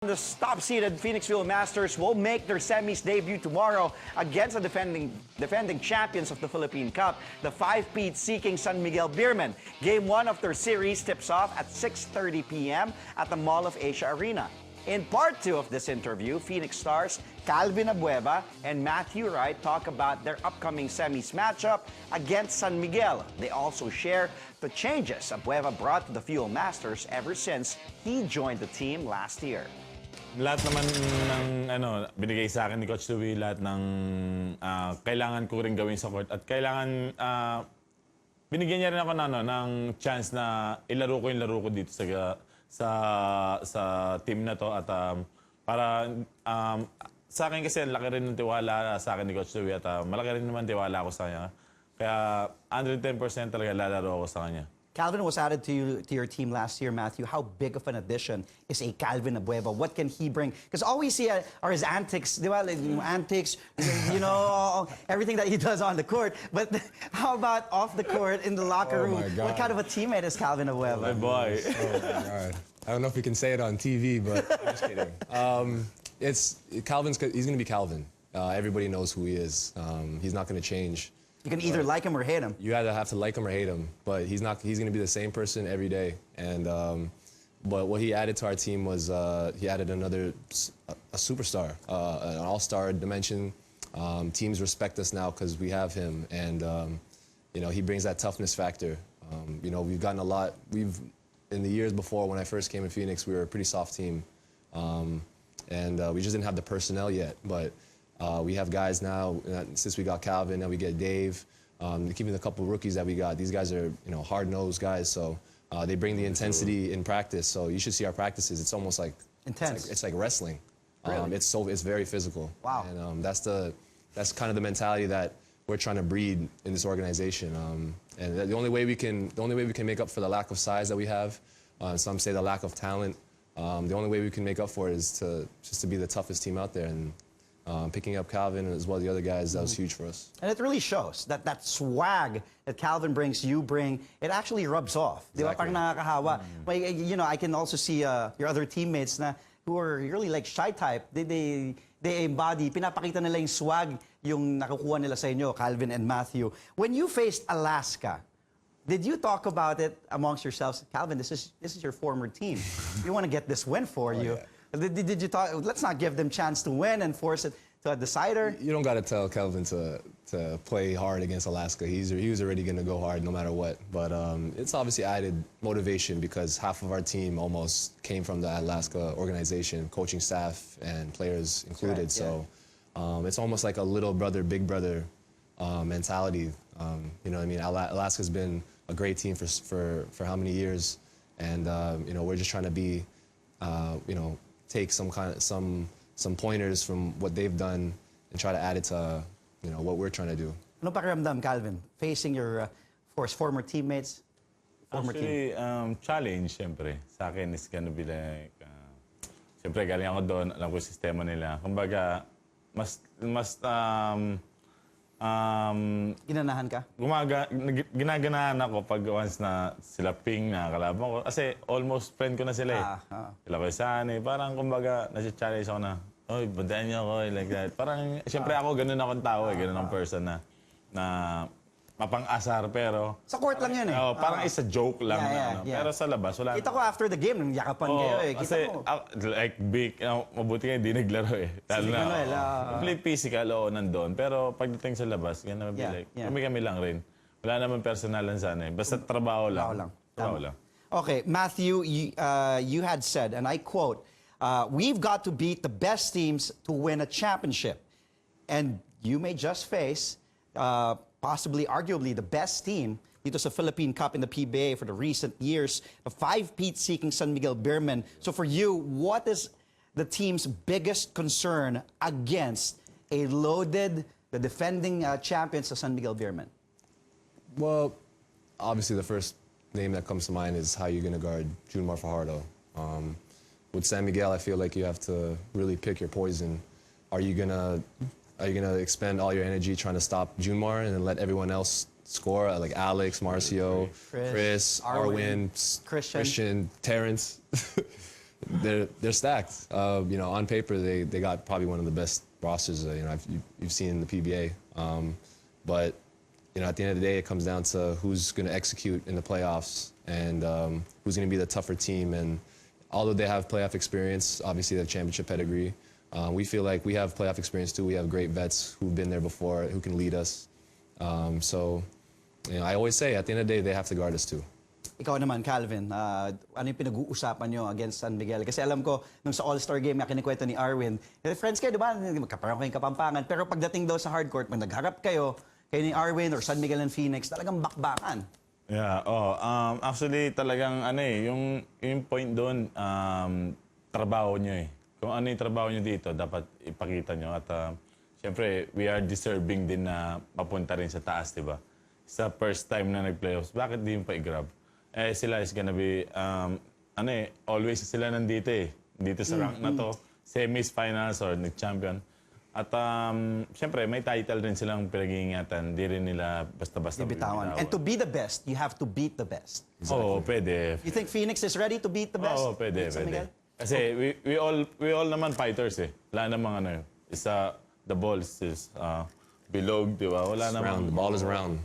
The top-seeded Phoenixville Masters will make their semis debut tomorrow against the defending champions of the Philippine Cup, the 5-peat seeking San Miguel Beermen. Game 1 of their series tips off at 6:30 p.m. at the Mall of Asia Arena. In part 2 of this interview, Phoenix stars Calvin Abueva and Matthew Wright talk about their upcoming semis matchup against San Miguel. They also share the changes Abueva brought to the Fuel Masters ever since he joined the team last year. Lahat naman ng binigay sa akin ni Coach Louie, lahat ng kailangan ko rin gawin sa court at kailangan binigyan niya rin ako ng chance na ilaro ko yung laro ko dito sa team na to at para sa akin kasi laki rin ng tiwala sa akin ni Coach Louie at malaki rin naman tiwala ako sa kanya. Kaya 110% talaga lalaro ako sa kanya. Calvin was added to your team last year, Matthew. How big of an addition is a Calvin Abueva? What can he bring? Because all we see are his antics, antics, everything that he does on the court. But how about off the court, in the locker room? What kind of a teammate is Calvin Abueva? My boy. Oh my God. I don't know if we can say it on TV, but I'm just kidding. He's going to be Calvin. Everybody knows who he is. He's not going to change. You can either like him or hate him. You either have to like him or hate him, but he's going to be the same person every day. And but what he added to our team was he added a superstar, an all-star dimension. Teams respect us now because we have him, and he brings that toughness factor. We've gotten a lot. In the years before, when I first came to Phoenix, we were a pretty soft team, and we just didn't have the personnel yet, but. We have guys now, since we got Calvin, now we get Dave, keeping the couple rookies that we got. These guys are, hard-nosed guys, so they bring the intensity in practice. So you should see our practices. It's almost like intense. It's like wrestling. Really? It's very physical. Wow. And that's kind of the mentality that we're trying to breed in this organization. And the only way we can make up for the lack of size that we have, some say the lack of talent. The only way we can make up for it is just to be the toughest team out there. And picking up Calvin as well as the other guys, that was huge for us. And it really shows that swag that Calvin brings, you bring, it actually rubs off. Exactly. Di ba? Parang nakakahawa. I can also see your other teammates who are really like shy type. They embody, pinapakita nila yung swag, yung nakukuha nila sa inyo, Calvin and Matthew. When you faced Alaska, did you talk about it amongst yourselves? Calvin, this is your former team. We want to get this win for you. Yeah. Did you talk? Let's not give them chance to win and force it to a decider. You don't got to tell Calvin to play hard against Alaska. He was already going to go hard no matter what. But it's obviously added motivation because half of our team almost came from the Alaska organization, coaching staff and players included. Right, yeah. So it's almost like a little brother, big brother mentality. You know what I mean? Alaska's been a great team for how many years, and we're just trying to be, take some pointers from what they've done and try to add it to what we're trying to do. Ano pakiramdam, Calvin, facing your former teammates? Actually, challenge, siyempre. Sa akin is gonna be like, siyempre galing ako doon, alam ko yung sistema nila. Kumbaga, Ginanahan ka? Ginaganahan ako pag once na sila ping na kalaban ko. Kasi almost friend ko na sila eh. Sila ko saan eh. Parang kumbaga, nasi-challenge ako na, oy, bandayan niyo ako, like that. Parang, siyempre ako, ganun akong tao eh. Ganun akong person na mapang-asar, pero... Sa court lang yun eh. Parang isa joke lang. Yeah. Pero sa labas, wala. Kita ko after the game, nang yakapan kayo eh. Kita Kasi, mo. like, big, mabuti nga hindi naglaro eh. Complete physical, oo, nandun. Pero pagdating sa labas, gano'n like, kami lang rin. Wala naman personalan sana eh. Basta trabaho lang. Trabaho lang. Okay, Matthew, you had said, and I quote, we've got to beat the best teams to win a championship. And you may just face... possibly, arguably, the best team dito sa Philippine Cup in the PBA for the recent years, the 5-peat seeking San Miguel Beermen. So for you, what is the team's biggest concern against the defending champions of San Miguel Beermen? Well, obviously the first name that comes to mind is how you're going to guard Junmar Fajardo. With San Miguel, I feel like you have to really pick your poison. Are you going to expend all your energy trying to stop Junmar and then let everyone else score, like Alex, Marcio, Chris, Arwin, Christian, Terrence? they're stacked. You know, on paper they got probably one of the best rosters you know you've seen in the PBA. But you know, at the end of the day, it comes down to who's going to execute in the playoffs and who's going to be the tougher team. And although they have playoff experience, obviously they have championship pedigree. We feel like we have playoff experience too. We have great vets who've been there before, who can lead us. So, you know, I always say at the end of the day, they have to guard us too. Ikaw naman, Calvin, ano yung pinag-uusapan nyo against San Miguel? Kasi alam ko, nung sa All-Star game na kinikwento ni Arwin, friends kayo, di ba? Magkaparang kayong Kapampangan. Pero pagdating daw sa hardcourt, pag nagharap kayo ni Arwin or San Miguel and Phoenix, talagang bakbakan. Yeah, actually talagang ano yung point doon, trabaho nyo eh. Kung ano yung trabaho nyo dito, dapat ipakita nyo. At siyempre, we are deserving din na mapunta rin sa taas, di ba? Sa first time na nag-playoffs, bakit di yung pa-i-grab? Eh, sila is gonna be, always sila nandito eh. Dito sa rank na to, semis, finals, or nag-champion. At siyempre, may title rin silang pinag-iingatan. Di rin nila basta-basta Bibitawan. And to be the best, you have to beat the best. Oo, pwede. You think Phoenix is ready to beat the best? Oo, pwede, San Miguel? Kasi we all naman fighters eh. Wala namang the balls is bilog, di ba? Wala namang... The ball is round.